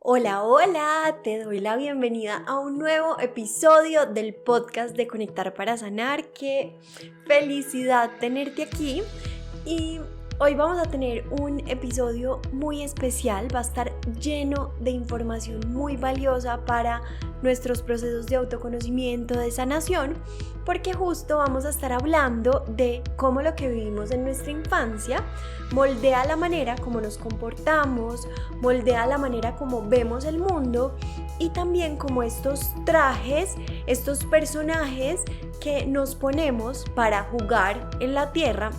Hola, hola, te doy la bienvenida a un nuevo episodio del podcast de Conectar para Sanar. Qué felicidad tenerte aquí y hoy vamos a tener un episodio muy especial, va a estar lleno de información muy valiosa para nuestros procesos de autoconocimiento, de sanación, porque justo vamos a estar hablando de cómo lo que vivimos en nuestra infancia moldea la manera como nos comportamos, moldea la manera como vemos el mundo y también como estos trajes, estos personajes que nos ponemos para jugar en la tierra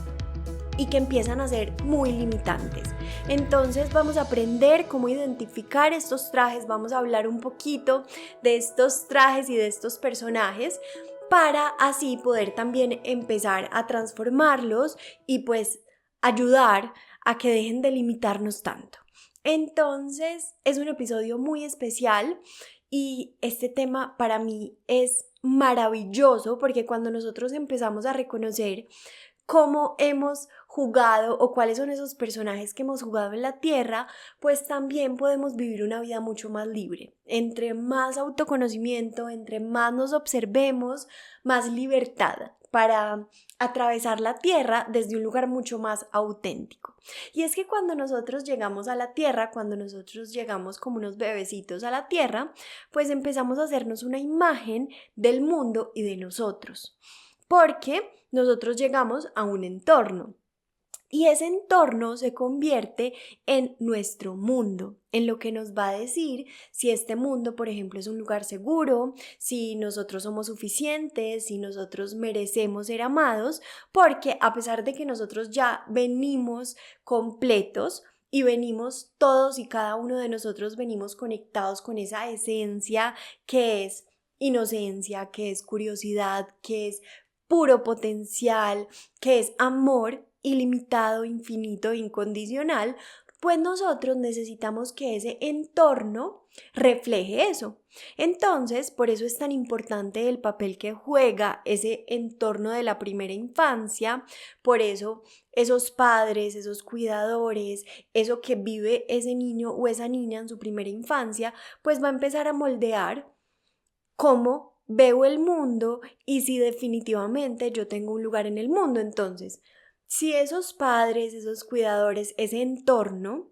y que empiezan a ser muy limitantes. Entonces vamos a aprender cómo identificar estos trajes, vamos a hablar un poquito de estos trajes y de estos personajes para así poder también empezar a transformarlos y pues ayudar a que dejen de limitarnos tanto. Entonces es un episodio muy especial y este tema para mí es maravilloso porque cuando nosotros empezamos a reconocer cómo hemos jugado o cuáles son esos personajes que hemos jugado en la tierra, pues también podemos vivir una vida mucho más libre. Entre más autoconocimiento, entre más nos observemos, más libertad para atravesar la tierra desde un lugar mucho más auténtico. Y es que cuando nosotros llegamos a la tierra, cuando nosotros llegamos como unos bebecitos a la tierra, pues empezamos a hacernos una imagen del mundo y de nosotros. Porque nosotros llegamos a un entorno y ese entorno se convierte en nuestro mundo, en lo que nos va a decir si este mundo, por ejemplo, es un lugar seguro, si nosotros somos suficientes, si nosotros merecemos ser amados, porque a pesar de que nosotros ya venimos completos, y venimos todos y cada uno de nosotros venimos conectados con esa esencia que es inocencia, que es curiosidad, que es puro potencial, que es amor ilimitado, infinito, incondicional, pues nosotros necesitamos que ese entorno refleje eso. Entonces, por eso es tan importante el papel que juega ese entorno de la primera infancia, por eso esos padres, esos cuidadores, eso que vive ese niño o esa niña en su primera infancia, pues va a empezar a moldear cómo veo el mundo y si definitivamente yo tengo un lugar en el mundo. Entonces, si esos padres, esos cuidadores, ese entorno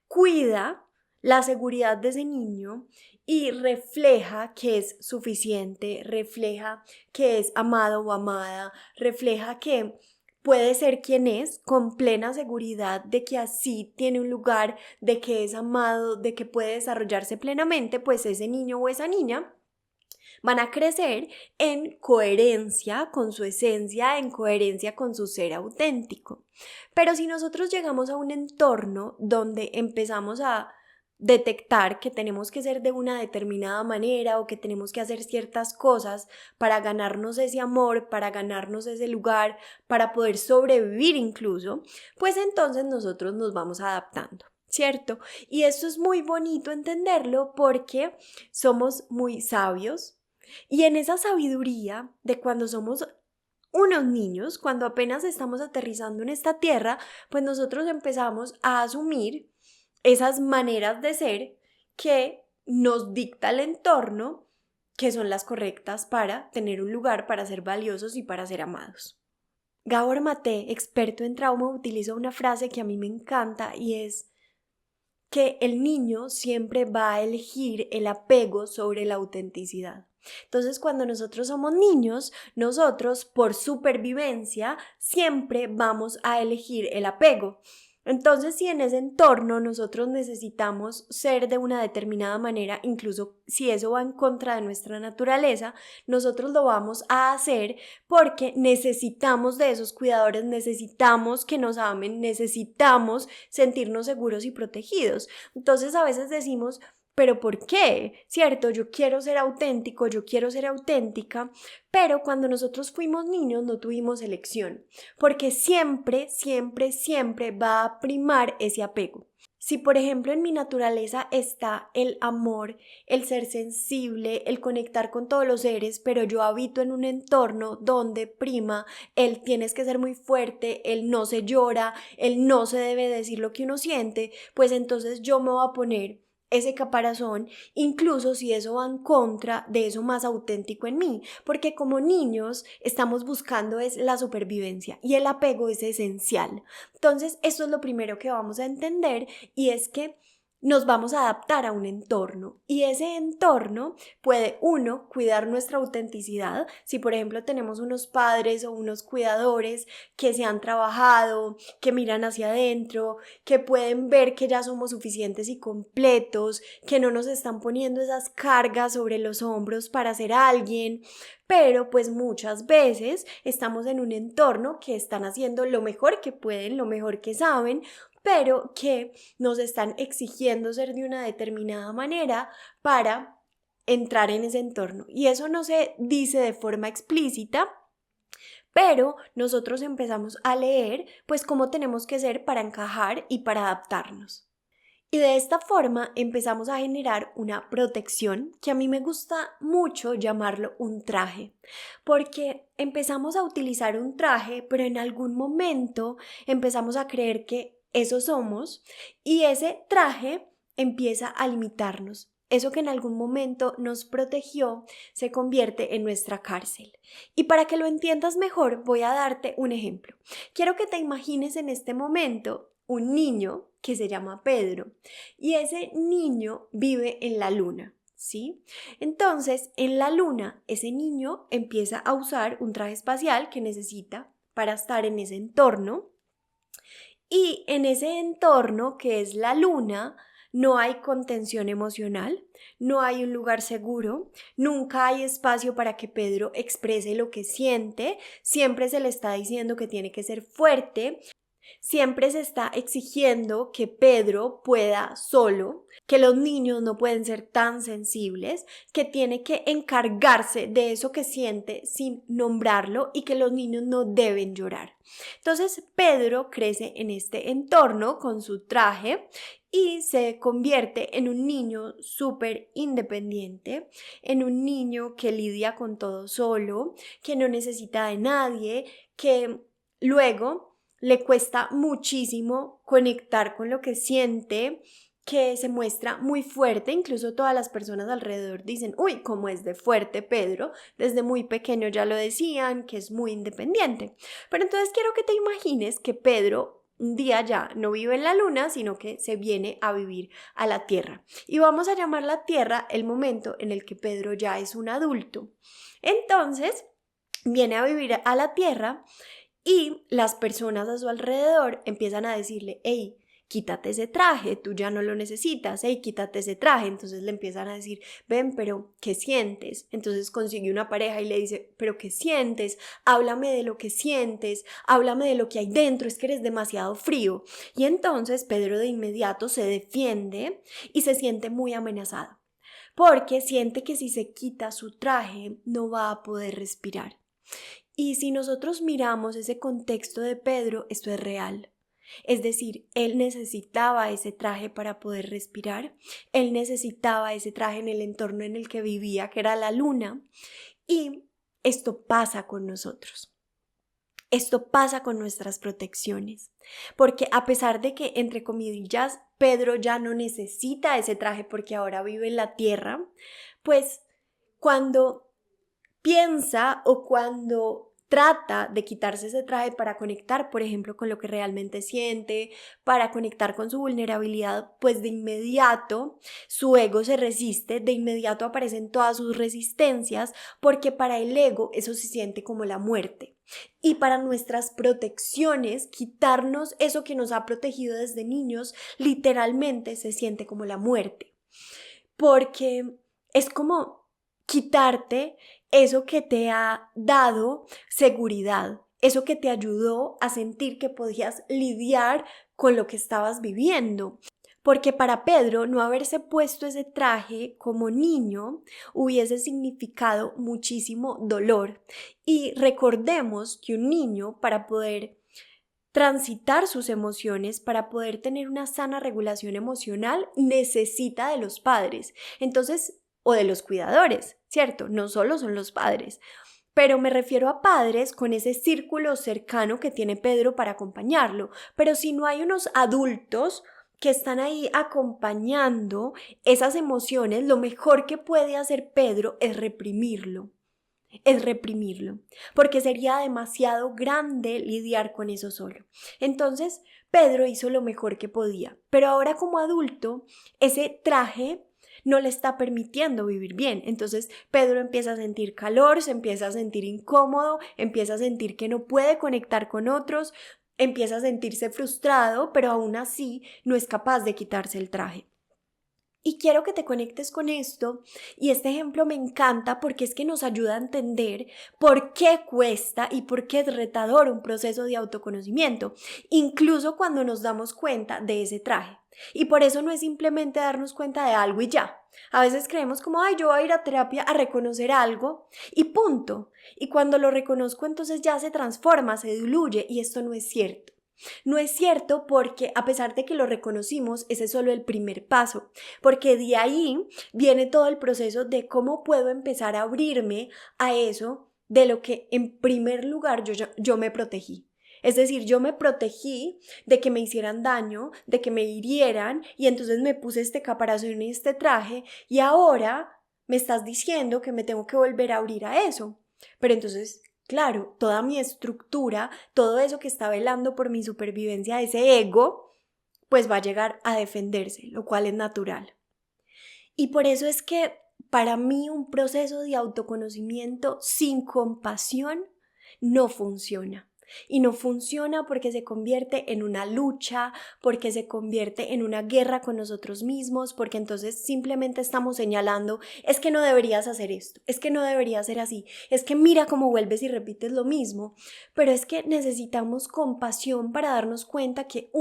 cuida la seguridad de ese niño y refleja que es suficiente, refleja que es amado o amada, refleja que puede ser quien es con plena seguridad de que así tiene un lugar, de que es amado, de que puede desarrollarse plenamente, pues ese niño o esa niña van a crecer en coherencia con su esencia, en coherencia con su ser auténtico. Pero si nosotros llegamos a un entorno donde empezamos a detectar que tenemos que ser de una determinada manera o que tenemos que hacer ciertas cosas para ganarnos ese amor, para ganarnos ese lugar, para poder sobrevivir incluso, pues entonces nosotros nos vamos adaptando, ¿cierto? Y esto es muy bonito entenderlo porque somos muy sabios. Y en esa sabiduría de cuando somos unos niños, cuando apenas estamos aterrizando en esta tierra, pues nosotros empezamos a asumir esas maneras de ser que nos dicta el entorno, que son las correctas para tener un lugar, para ser valiosos y para ser amados. Gabor Maté, experto en trauma, utiliza una frase que a mí me encanta y es que el niño siempre va a elegir el apego sobre la autenticidad. Entonces, cuando nosotros somos niños, nosotros por supervivencia siempre vamos a elegir el apego. Entonces, si en ese entorno nosotros necesitamos ser de una determinada manera, incluso si eso va en contra de nuestra naturaleza, nosotros lo vamos a hacer porque necesitamos de esos cuidadores, necesitamos que nos amen, necesitamos sentirnos seguros y protegidos. Entonces, a veces decimos, ¿pero por qué? ¿Cierto? Yo quiero ser auténtico, yo quiero ser auténtica, pero cuando nosotros fuimos niños no tuvimos elección, porque siempre, siempre, siempre va a primar ese apego. Si, por ejemplo, en mi naturaleza está el amor, el ser sensible, el conectar con todos los seres, pero yo habito en un entorno donde prima el tienes que ser muy fuerte, el no se llora, el no se debe decir lo que uno siente, pues entonces yo me voy a poner ese caparazón, incluso si eso va en contra de eso más auténtico en mí, porque como niños estamos buscando es la supervivencia y el apego es esencial. Entonces, esto es lo primero que vamos a entender, y es que nos vamos a adaptar a un entorno, y ese entorno puede, uno, cuidar nuestra autenticidad. Si por ejemplo tenemos unos padres o unos cuidadores que se han trabajado, que miran hacia adentro, que pueden ver que ya somos suficientes y completos, que no nos están poniendo esas cargas sobre los hombros para ser alguien, pero pues muchas veces estamos en un entorno que están haciendo lo mejor que pueden, lo mejor que saben, pero que nos están exigiendo ser de una determinada manera para entrar en ese entorno. Y eso no se dice de forma explícita, pero nosotros empezamos a leer pues cómo tenemos que ser para encajar y para adaptarnos. Y de esta forma empezamos a generar una protección que a mí me gusta mucho llamarlo un traje, porque empezamos a utilizar un traje, pero en algún momento empezamos a creer que eso somos, y ese traje empieza a limitarnos. Eso que en algún momento nos protegió se convierte en nuestra cárcel. Y para que lo entiendas mejor, voy a darte un ejemplo. Quiero que te imagines en este momento un niño que se llama Pedro, y ese niño vive en la luna, ¿sí? Entonces, en la luna, ese niño empieza a usar un traje espacial que necesita para estar en ese entorno, y en ese entorno que es la luna no hay contención emocional, no hay un lugar seguro, nunca hay espacio para que Pedro exprese lo que siente, siempre se le está diciendo que tiene que ser fuerte, siempre se está exigiendo que Pedro pueda solo, que los niños no pueden ser tan sensibles, que tiene que encargarse de eso que siente sin nombrarlo y que los niños no deben llorar. Entonces Pedro crece en este entorno con su traje y se convierte en un niño súper independiente, en un niño que lidia con todo solo, que no necesita de nadie, que luego le cuesta muchísimo conectar con lo que siente, que se muestra muy fuerte. Incluso todas las personas alrededor dicen, uy, cómo es de fuerte Pedro, desde muy pequeño ya lo decían, que es muy independiente. Pero entonces quiero que te imagines que Pedro un día ya no vive en la luna, sino que se viene a vivir a la Tierra. Y vamos a llamar la Tierra el momento en el que Pedro ya es un adulto. Entonces, viene a vivir a la Tierra, y las personas a su alrededor empiezan a decirle, hey, quítate ese traje, tú ya no lo necesitas, hey, quítate ese traje. Entonces le empiezan a decir, ven, pero ¿qué sientes? Entonces consigue una pareja y le dice, pero ¿qué sientes? Háblame de lo que sientes, háblame de lo que hay dentro, es que eres demasiado frío. Y entonces Pedro de inmediato se defiende y se siente muy amenazado, porque siente que si se quita su traje no va a poder respirar. Y si nosotros miramos ese contexto de Pedro, esto es real. Es decir, él necesitaba ese traje para poder respirar, él necesitaba ese traje en el entorno en el que vivía, que era la luna, y esto pasa con nosotros. Esto pasa con nuestras protecciones, porque a pesar de que, entre comillas, Pedro ya no necesita ese traje porque ahora vive en la tierra, pues cuando piensa o cuando trata de quitarse ese traje para conectar, por ejemplo, con lo que realmente siente, para conectar con su vulnerabilidad, pues de inmediato su ego se resiste, de inmediato aparecen todas sus resistencias, porque para el ego eso se siente como la muerte. Y para nuestras protecciones, quitarnos eso que nos ha protegido desde niños, literalmente se siente como la muerte, porque es como quitarte eso que te ha dado seguridad, eso que te ayudó a sentir que podías lidiar con lo que estabas viviendo. Porque para Pedro no haberse puesto ese traje como niño hubiese significado muchísimo dolor. Y recordemos que un niño, para poder transitar sus emociones, para poder tener una sana regulación emocional, necesita de los padres. Entonces, o de los cuidadores, ¿cierto? No solo son los padres, pero me refiero a padres con ese círculo cercano que tiene Pedro para acompañarlo. Pero si no hay unos adultos que están ahí acompañando esas emociones, lo mejor que puede hacer Pedro es reprimirlo. Porque sería demasiado grande lidiar con eso solo. Entonces, Pedro hizo lo mejor que podía, pero ahora como adulto, ese traje no le está permitiendo vivir bien. Entonces, Pedro empieza a sentir calor, se empieza a sentir incómodo, empieza a sentir que no puede conectar con otros, empieza a sentirse frustrado, pero aún así no es capaz de quitarse el traje. Y quiero que te conectes con esto, y este ejemplo me encanta porque es que nos ayuda a entender por qué cuesta y por qué es retador un proceso de autoconocimiento, incluso cuando nos damos cuenta de ese traje. Y por eso no es simplemente darnos cuenta de algo y ya. A veces creemos como, ay, yo voy a ir a terapia a reconocer algo y punto. Y cuando lo reconozco, entonces ya se transforma, se diluye, y esto no es cierto. No es cierto porque a pesar de que lo reconocimos, ese es solo el primer paso, porque de ahí viene todo el proceso de cómo puedo empezar a abrirme a eso de lo que en primer lugar yo me protegí. Es decir, yo me protegí de que me hicieran daño, de que me hirieran, y entonces me puse este caparazón y este traje, y ahora me estás diciendo que me tengo que volver a abrir a eso. Pero entonces, claro, toda mi estructura, todo eso que está velando por mi supervivencia, ese ego, pues va a llegar a defenderse, lo cual es natural. Y por eso es que para mí un proceso de autoconocimiento sin compasión no funciona. Y no funciona porque se convierte en una lucha, porque se convierte en una guerra con nosotros mismos, porque entonces simplemente estamos señalando, es que no deberías hacer esto, es que no deberías ser así, es que mira cómo vuelves y repites lo mismo. Pero es que necesitamos compasión para darnos cuenta que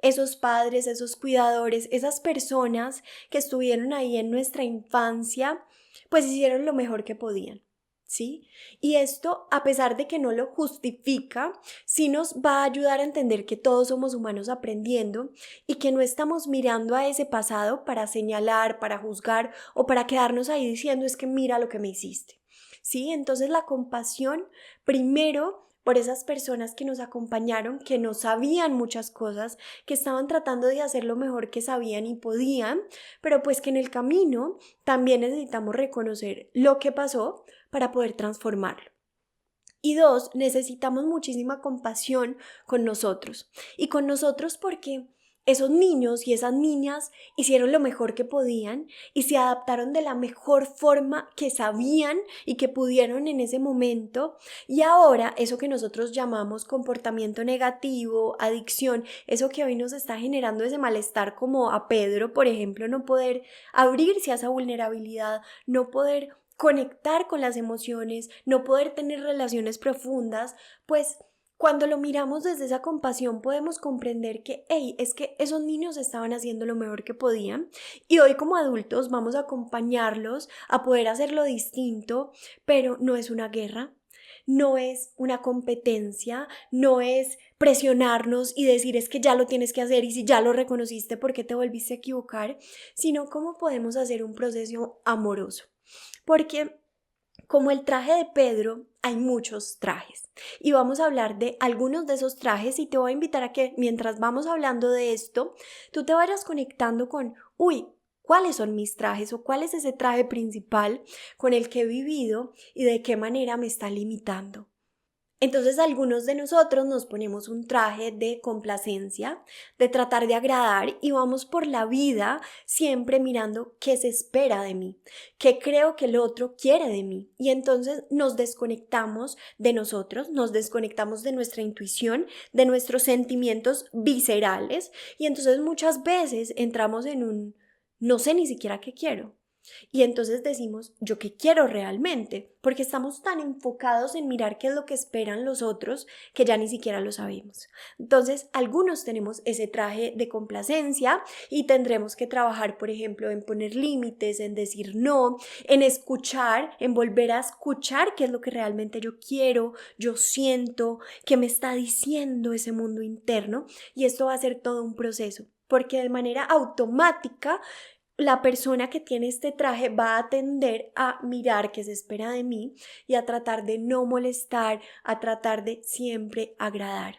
esos padres, esos cuidadores, esas personas que estuvieron ahí en nuestra infancia, pues hicieron lo mejor que podían. ¿Sí? Y esto, a pesar de que no lo justifica, sí nos va a ayudar a entender que todos somos humanos aprendiendo y que no estamos mirando a ese pasado para señalar, para juzgar o para quedarnos ahí diciendo es que mira lo que me hiciste. ¿Sí? Entonces la compasión, primero, por esas personas que nos acompañaron, que no sabían muchas cosas, que estaban tratando de hacer lo mejor que sabían y podían, pero pues que en el camino también necesitamos reconocer lo que pasó para poder transformarlo. Y dos, necesitamos muchísima compasión con nosotros. Y con nosotros porque esos niños y esas niñas hicieron lo mejor que podían y se adaptaron de la mejor forma que sabían y que pudieron en ese momento. Y ahora eso que nosotros llamamos comportamiento negativo, adicción, eso que hoy nos está generando ese malestar, como a Pedro, por ejemplo, no poder abrirse a esa vulnerabilidad, no poder conectar con las emociones, no poder tener relaciones profundas, pues cuando lo miramos desde esa compasión podemos comprender que, es que esos niños estaban haciendo lo mejor que podían y hoy como adultos vamos a acompañarlos a poder hacerlo distinto, pero no es una guerra. No es una competencia, no es presionarnos y decir es que ya lo tienes que hacer y si ya lo reconociste, ¿por qué te volviste a equivocar? Sino cómo podemos hacer un proceso amoroso. Porque como el traje de Pedro, hay muchos trajes y vamos a hablar de algunos de esos trajes y te voy a invitar a que mientras vamos hablando de esto, tú te vayas conectando con, ¿cuáles son mis trajes o cuál es ese traje principal con el que he vivido y de qué manera me está limitando? Entonces algunos de nosotros nos ponemos un traje de complacencia, de tratar de agradar y vamos por la vida siempre mirando qué se espera de mí, qué creo que el otro quiere de mí. Y entonces nos desconectamos de nosotros, nos desconectamos de nuestra intuición, de nuestros sentimientos viscerales y entonces muchas veces entramos en un no sé ni siquiera qué quiero. Y entonces decimos, ¿yo qué quiero realmente? Porque estamos tan enfocados en mirar qué es lo que esperan los otros que ya ni siquiera lo sabemos. Entonces, algunos tenemos ese traje de complacencia y tendremos que trabajar, por ejemplo, en poner límites, en decir no, en escuchar, en volver a escuchar qué es lo que realmente yo quiero, yo siento, qué me está diciendo ese mundo interno. Y esto va a ser todo un proceso, porque de manera automática la persona que tiene este traje va a tender a mirar qué se espera de mí y a tratar de no molestar, a tratar de siempre agradar.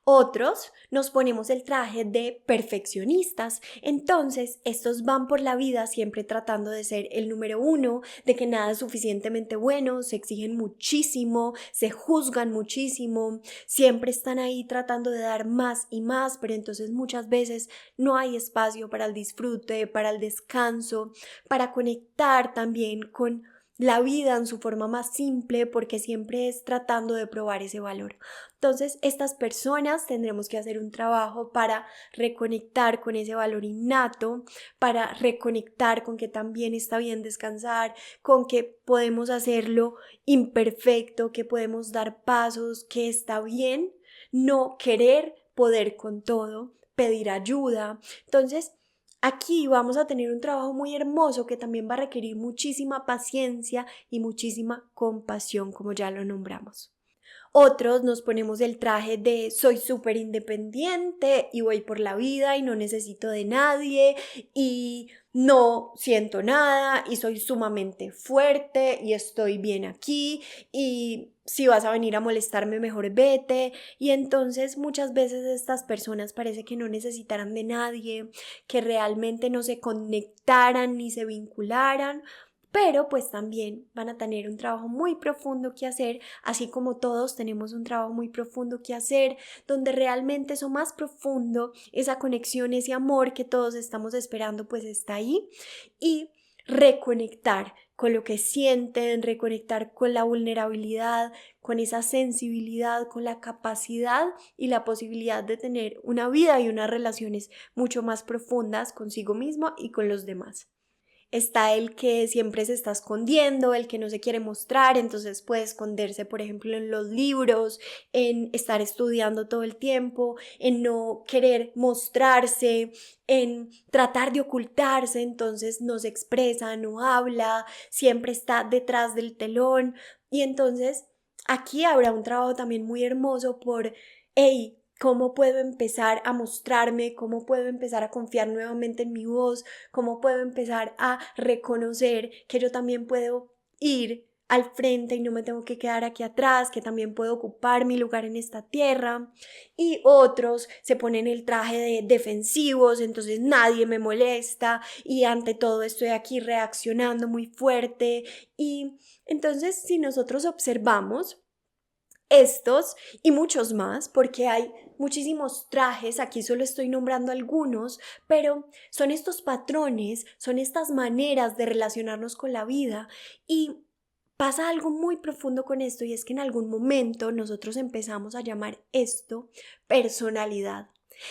Otros nos ponemos el traje de perfeccionistas, entonces estos van por la vida siempre tratando de ser el número uno, de que nada es suficientemente bueno, se exigen muchísimo, se juzgan muchísimo, siempre están ahí tratando de dar más y más, pero entonces muchas veces no hay espacio para el disfrute, para el descanso, para conectar también con la vida en su forma más simple, porque siempre es tratando de probar ese valor. Entonces, estas personas tendremos que hacer un trabajo para reconectar con ese valor innato, para reconectar con que también está bien descansar, con que podemos hacerlo imperfecto, que podemos dar pasos, que está bien no querer poder con todo, pedir ayuda. Entonces, aquí vamos a tener un trabajo muy hermoso que también va a requerir muchísima paciencia y muchísima compasión, como ya lo nombramos. Otros nos ponemos el traje de soy súper independiente y voy por la vida y no necesito de nadie y no siento nada y soy sumamente fuerte y estoy bien aquí y si vas a venir a molestarme mejor vete. Y entonces muchas veces estas personas parece que no necesitaran de nadie, que realmente no se conectaran ni se vincularan, pero pues también van a tener un trabajo muy profundo que hacer, así como todos tenemos un trabajo muy profundo que hacer, donde realmente eso más profundo, esa conexión, ese amor que todos estamos esperando, pues está ahí. Y reconectar con lo que sienten, reconectar con la vulnerabilidad, con esa sensibilidad, con la capacidad y la posibilidad de tener una vida y unas relaciones mucho más profundas consigo mismo y con los demás. Está el que siempre se está escondiendo, el que no se quiere mostrar, entonces puede esconderse, por ejemplo, en los libros, en estar estudiando todo el tiempo, en no querer mostrarse, en tratar de ocultarse, entonces no se expresa, no habla, siempre está detrás del telón. Y entonces aquí habrá un trabajo también muy hermoso por, hey, ¿cómo puedo empezar a mostrarme? ¿Cómo puedo empezar a confiar nuevamente en mi voz? ¿Cómo puedo empezar a reconocer que yo también puedo ir al frente y no me tengo que quedar aquí atrás, que también puedo ocupar mi lugar en esta tierra? Y otros se ponen el traje de defensivos, entonces nadie me molesta y ante todo estoy aquí reaccionando muy fuerte. Y entonces si nosotros observamos estos y muchos más, porque hay muchísimos trajes, aquí solo estoy nombrando algunos, pero son estos patrones, son estas maneras de relacionarnos con la vida. Y pasa algo muy profundo con esto, y es que en algún momento nosotros empezamos a llamar esto personalidad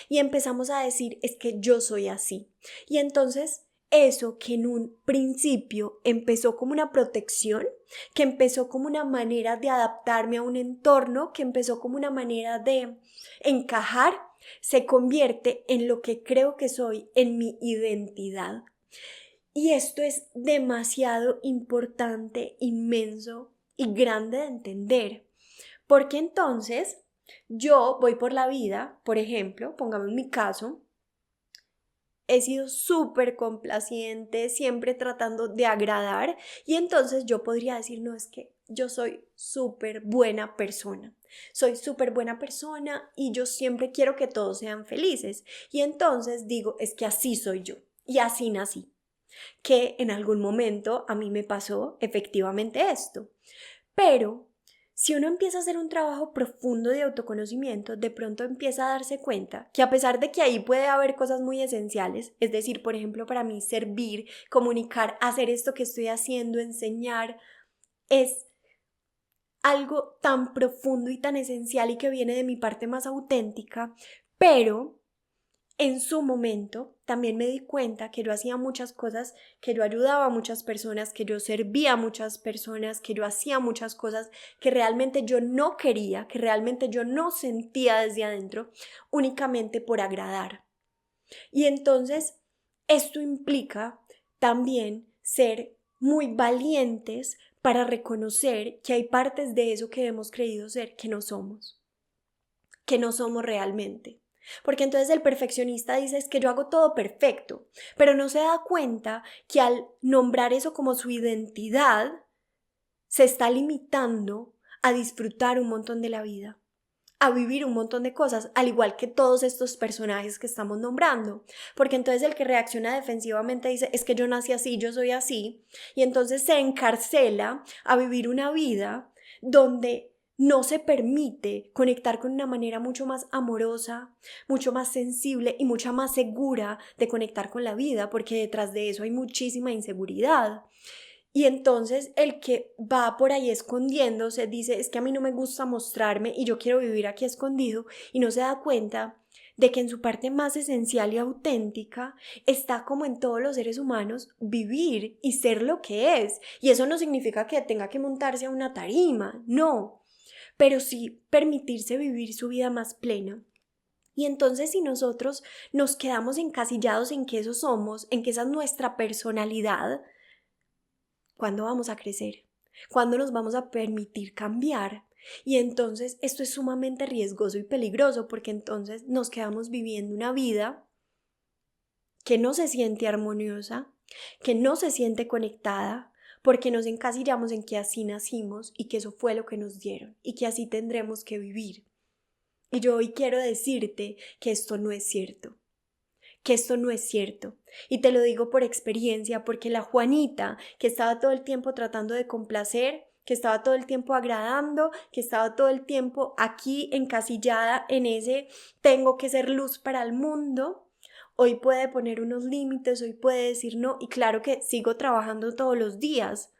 y empezamos a decir es que yo soy así. Y entonces eso que en un principio empezó como una protección, que empezó como una manera de adaptarme a un entorno, que empezó como una manera de encajar, se convierte en lo que creo que soy, en mi identidad. Y esto es demasiado importante, inmenso y grande de entender, porque entonces yo voy por la vida, por ejemplo, pongamos mi caso, he sido súper complaciente, siempre tratando de agradar, y entonces yo podría decir, no, es que yo soy súper buena persona. Soy súper buena persona y yo siempre quiero que todos sean felices. Y entonces digo, es que así soy yo y así nací. Que en algún momento a mí me pasó efectivamente esto. Pero si uno empieza a hacer un trabajo profundo de autoconocimiento, de pronto empieza a darse cuenta que a pesar de que ahí puede haber cosas muy esenciales, es decir, por ejemplo, para mí servir, comunicar, hacer esto que estoy haciendo, enseñar, es algo tan profundo y tan esencial y que viene de mi parte más auténtica, pero en su momento también me di cuenta que yo hacía muchas cosas, que yo ayudaba a muchas personas, que yo servía a muchas personas, que yo hacía muchas cosas que realmente yo no quería, que realmente yo no sentía desde adentro, únicamente por agradar. Y entonces esto implica también ser muy valientes para reconocer que hay partes de eso que hemos creído ser que no somos realmente. Porque entonces el perfeccionista dice es que yo hago todo perfecto, pero no se da cuenta que al nombrar eso como su identidad, se está limitando a disfrutar un montón de la vida, a vivir un montón de cosas, al igual que todos estos personajes que estamos nombrando. Porque entonces el que reacciona defensivamente dice, es que yo nací así, yo soy así, y entonces se encarcela a vivir una vida donde no se permite conectar con una manera mucho más amorosa, mucho más sensible y mucha más segura de conectar con la vida, porque detrás de eso hay muchísima inseguridad. Y entonces el que va por ahí escondiéndose dice, es que a mí no me gusta mostrarme y yo quiero vivir aquí escondido, y no se da cuenta de que en su parte más esencial y auténtica está, como en todos los seres humanos, vivir y ser lo que es. Y eso no significa que tenga que montarse a una tarima, no, pero sí permitirse vivir su vida más plena. Y entonces, si nosotros nos quedamos encasillados en que eso somos, en que esa es nuestra personalidad, ¿cuándo vamos a crecer? ¿Cuándo nos vamos a permitir cambiar? Y entonces esto es sumamente riesgoso y peligroso, porque entonces nos quedamos viviendo una vida que no se siente armoniosa, que no se siente conectada, porque nos encasillamos en que así nacimos y que eso fue lo que nos dieron y que así tendremos que vivir. Y yo hoy quiero decirte que esto no es cierto. Que esto no es cierto. Y te lo digo por experiencia, porque la Juanita, que estaba todo el tiempo tratando de complacer, que estaba todo el tiempo agradando, que estaba todo el tiempo aquí encasillada en ese tengo que ser luz para el mundo, hoy puede poner unos límites, hoy puede decir no, y claro que sigo trabajando todos los días,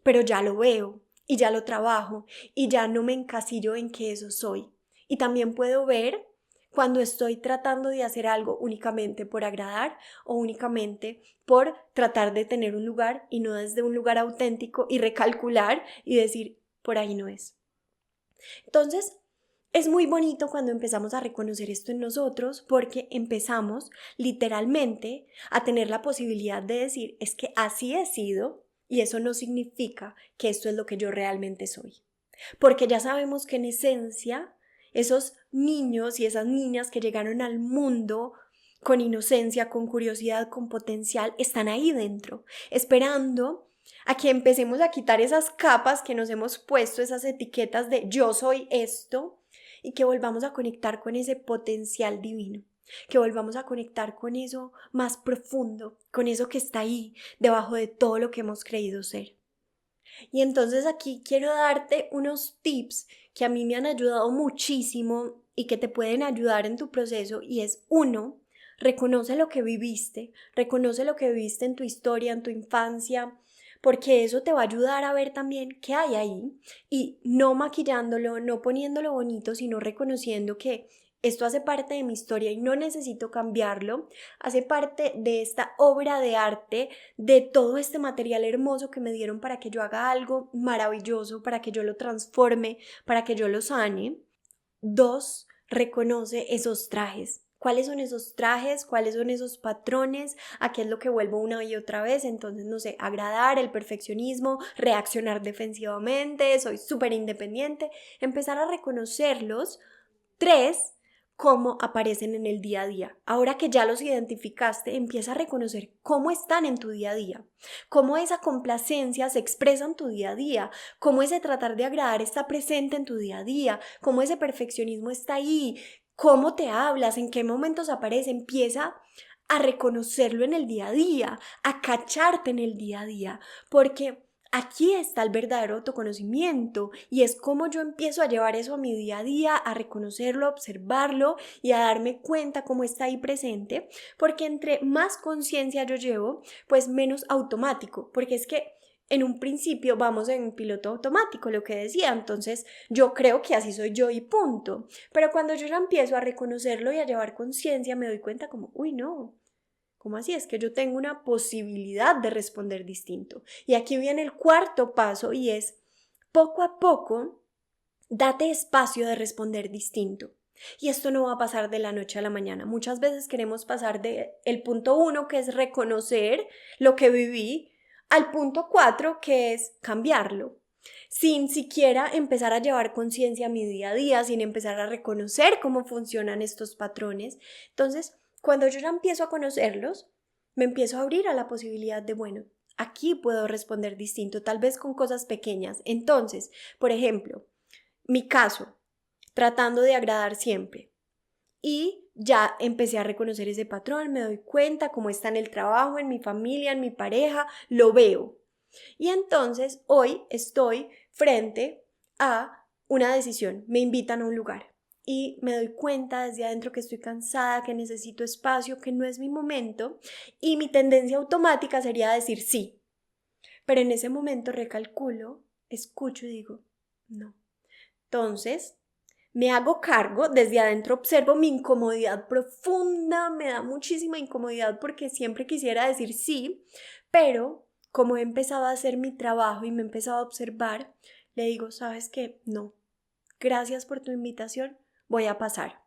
pero ya lo veo y ya lo trabajo y ya no me encasillo en que eso soy. Y también puedo ver cuando estoy tratando de hacer algo únicamente por agradar o únicamente por tratar de tener un lugar y no desde un lugar auténtico, y recalcular y decir, por ahí no es. Entonces, es muy bonito cuando empezamos a reconocer esto en nosotros, porque empezamos literalmente a tener la posibilidad de decir, es que así he sido y eso no significa que esto es lo que yo realmente soy. Porque ya sabemos que en esencia esos niños y esas niñas que llegaron al mundo con inocencia, con curiosidad, con potencial, están ahí dentro, esperando a que empecemos a quitar esas capas que nos hemos puesto, esas etiquetas de yo soy esto, y que volvamos a conectar con ese potencial divino, que volvamos a conectar con eso más profundo, con eso que está ahí, debajo de todo lo que hemos creído ser. Y entonces aquí quiero darte unos tips que a mí me han ayudado muchísimo y que te pueden ayudar en tu proceso, y es: uno, reconoce lo que viviste en tu historia, en tu infancia, porque eso te va a ayudar a ver también qué hay ahí, y no maquillándolo, no poniéndolo bonito, sino reconociendo que esto hace parte de mi historia y no necesito cambiarlo, hace parte de esta obra de arte, de todo este material hermoso que me dieron para que yo haga algo maravilloso, para que yo lo transforme, para que yo lo sane. Dos, reconoce esos trajes. ¿Cuáles son esos trajes? ¿Cuáles son esos patrones? ¿A qué es lo que vuelvo una y otra vez? Entonces, no sé, agradar, el perfeccionismo, reaccionar defensivamente, soy súper independiente. Empezar a reconocerlos. Tres, cómo aparecen en el día a día. Ahora que ya los identificaste, empieza a reconocer cómo están en tu día a día, cómo esa complacencia se expresa en tu día a día, cómo ese tratar de agradar está presente en tu día a día, cómo ese perfeccionismo está ahí, cómo te hablas, en qué momentos aparece. Empieza a reconocerlo en el día a día, a cacharte en el día a día, porque aquí está el verdadero autoconocimiento, y es como yo empiezo a llevar eso a mi día a día, a reconocerlo, a observarlo y a darme cuenta cómo está ahí presente, porque entre más conciencia yo llevo, pues menos automático, porque es que en un principio vamos en piloto automático, lo que decía, entonces yo creo que así soy yo y punto, pero cuando yo ya empiezo a reconocerlo y a llevar conciencia, me doy cuenta como, uy, no. ¿Cómo así? Es que yo tengo una posibilidad de responder distinto. Y aquí viene el cuarto paso, y es: poco a poco, date espacio de responder distinto. Y esto no va a pasar de la noche a la mañana. Muchas veces queremos pasar del punto 1, que es reconocer lo que viví, al punto 4, que es cambiarlo, sin siquiera empezar a llevar conciencia a mi día a día, sin empezar a reconocer cómo funcionan estos patrones. Entonces, cuando yo ya empiezo a conocerlos, me empiezo a abrir a la posibilidad de, bueno, aquí puedo responder distinto, tal vez con cosas pequeñas. Entonces, por ejemplo, mi caso, tratando de agradar siempre. Y ya empecé a reconocer ese patrón, me doy cuenta cómo está en el trabajo, en mi familia, en mi pareja, lo veo. Y entonces hoy estoy frente a una decisión, me invitan a un lugar y me doy cuenta desde adentro que estoy cansada, que necesito espacio, que no es mi momento y mi tendencia automática sería decir sí. Pero en ese momento recalculo, escucho y digo, no. Entonces me hago cargo, desde adentro observo mi incomodidad profunda, me da muchísima incomodidad porque siempre quisiera decir sí, pero como he empezado a hacer mi trabajo y me he empezado a observar, le digo, ¿sabes qué? No, gracias por tu invitación, voy a pasar.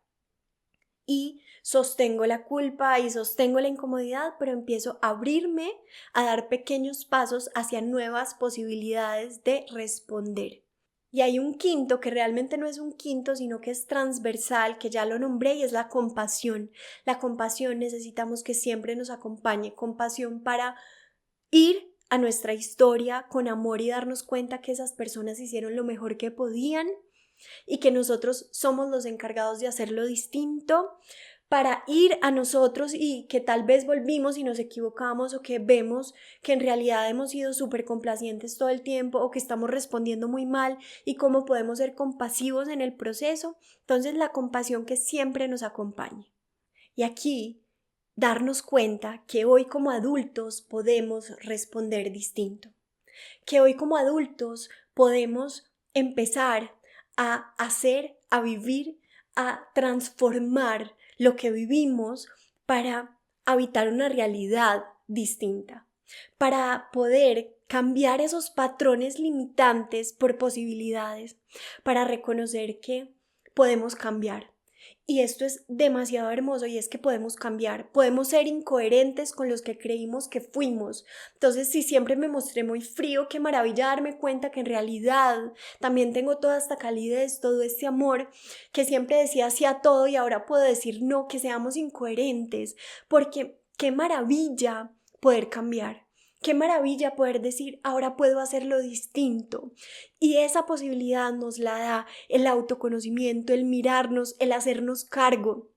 Y sostengo la culpa y sostengo la incomodidad, pero empiezo a abrirme, a dar pequeños pasos hacia nuevas posibilidades de responder. Y hay un quinto que realmente no es un quinto, sino que es transversal, que ya lo nombré, y es la compasión. La compasión necesitamos que siempre nos acompañe, compasión para ir a nuestra historia con amor y darnos cuenta que esas personas hicieron lo mejor que podían y que nosotros somos los encargados de hacerlo distinto, para ir a nosotros y que tal vez volvimos y nos equivocamos o que vemos que en realidad hemos sido súper complacientes todo el tiempo o que estamos respondiendo muy mal y cómo podemos ser compasivos en el proceso. Entonces la compasión que siempre nos acompañe. Y aquí darnos cuenta que hoy como adultos podemos responder distinto, que hoy como adultos podemos empezar a hacer, a vivir, a transformar lo que vivimos para habitar una realidad distinta, para poder cambiar esos patrones limitantes por posibilidades, para reconocer que podemos cambiar. Y esto es demasiado hermoso y es que podemos cambiar, podemos ser incoherentes con los que creímos que fuimos. Entonces, si siempre me mostré muy frío, qué maravilla darme cuenta que en realidad también tengo toda esta calidez, todo este amor, que siempre decía sí a todo y ahora puedo decir no, que seamos incoherentes, porque qué maravilla poder cambiar. Qué maravilla poder decir, ahora puedo hacerlo distinto. Y esa posibilidad nos la da el autoconocimiento, el mirarnos, el hacernos cargo,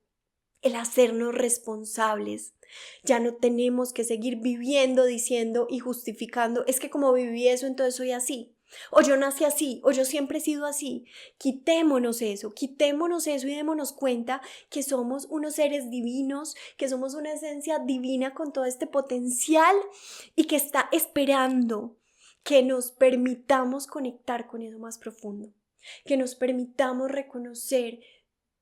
el hacernos responsables. Ya no tenemos que seguir viviendo, diciendo y justificando, es que como viví eso, entonces soy así. O yo nací así, o yo siempre he sido así. Quitémonos eso y démonos cuenta que somos unos seres divinos, que somos una esencia divina con todo este potencial y que está esperando que nos permitamos conectar con eso más profundo, que nos permitamos reconocer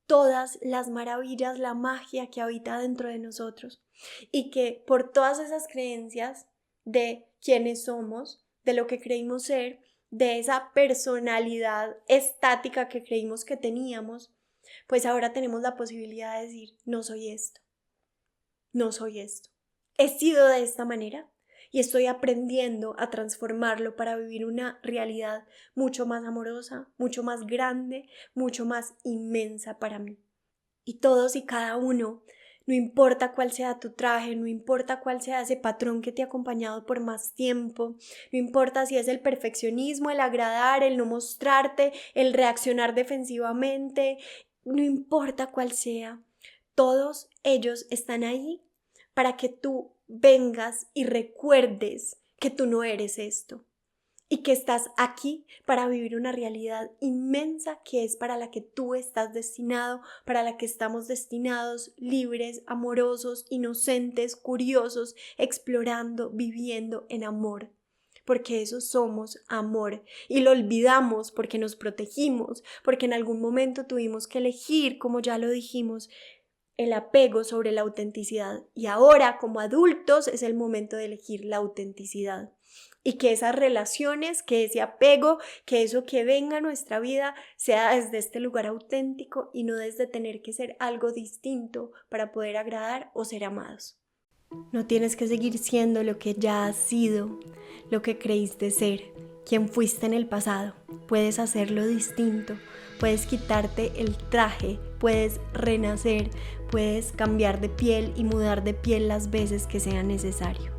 todas las maravillas, la magia que habita dentro de nosotros y que por todas esas creencias de quiénes somos, de lo que creímos ser, de esa personalidad estática que creímos que teníamos, pues ahora tenemos la posibilidad de decir, no soy esto, no soy esto. He sido de esta manera y estoy aprendiendo a transformarlo para vivir una realidad mucho más amorosa, mucho más grande, mucho más inmensa para mí. Y todos y cada uno, no importa cuál sea tu traje, no importa cuál sea ese patrón que te ha acompañado por más tiempo, no importa si es el perfeccionismo, el agradar, el no mostrarte, el reaccionar defensivamente, no importa cuál sea, todos ellos están ahí para que tú vengas y recuerdes que tú no eres esto y que estás aquí para vivir una realidad inmensa que es para la que tú estás destinado, para la que estamos destinados, libres, amorosos, inocentes, curiosos, explorando, viviendo en amor. Porque eso somos amor y lo olvidamos porque nos protegimos, porque en algún momento tuvimos que elegir, como ya lo dijimos, el apego sobre la autenticidad y ahora como adultos es el momento de elegir la autenticidad y que esas relaciones, que ese apego, que eso que venga a nuestra vida sea desde este lugar auténtico y no desde tener que ser algo distinto para poder agradar o ser amados. No tienes que seguir siendo lo que ya has sido, lo que creíste ser, quien fuiste en el pasado. Puedes hacerlo distinto, puedes quitarte el traje, puedes renacer, puedes cambiar de piel y mudar de piel las veces que sea necesario.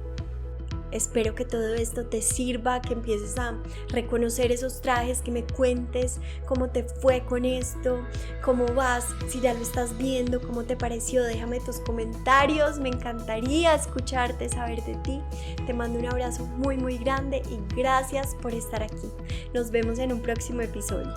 Espero que todo esto te sirva, que empieces a reconocer esos trajes, que me cuentes cómo te fue con esto, cómo vas, si ya lo estás viendo, cómo te pareció. Déjame tus comentarios, me encantaría escucharte, saber de ti. Te mando un abrazo muy grande y gracias por estar aquí. Nos vemos en un próximo episodio.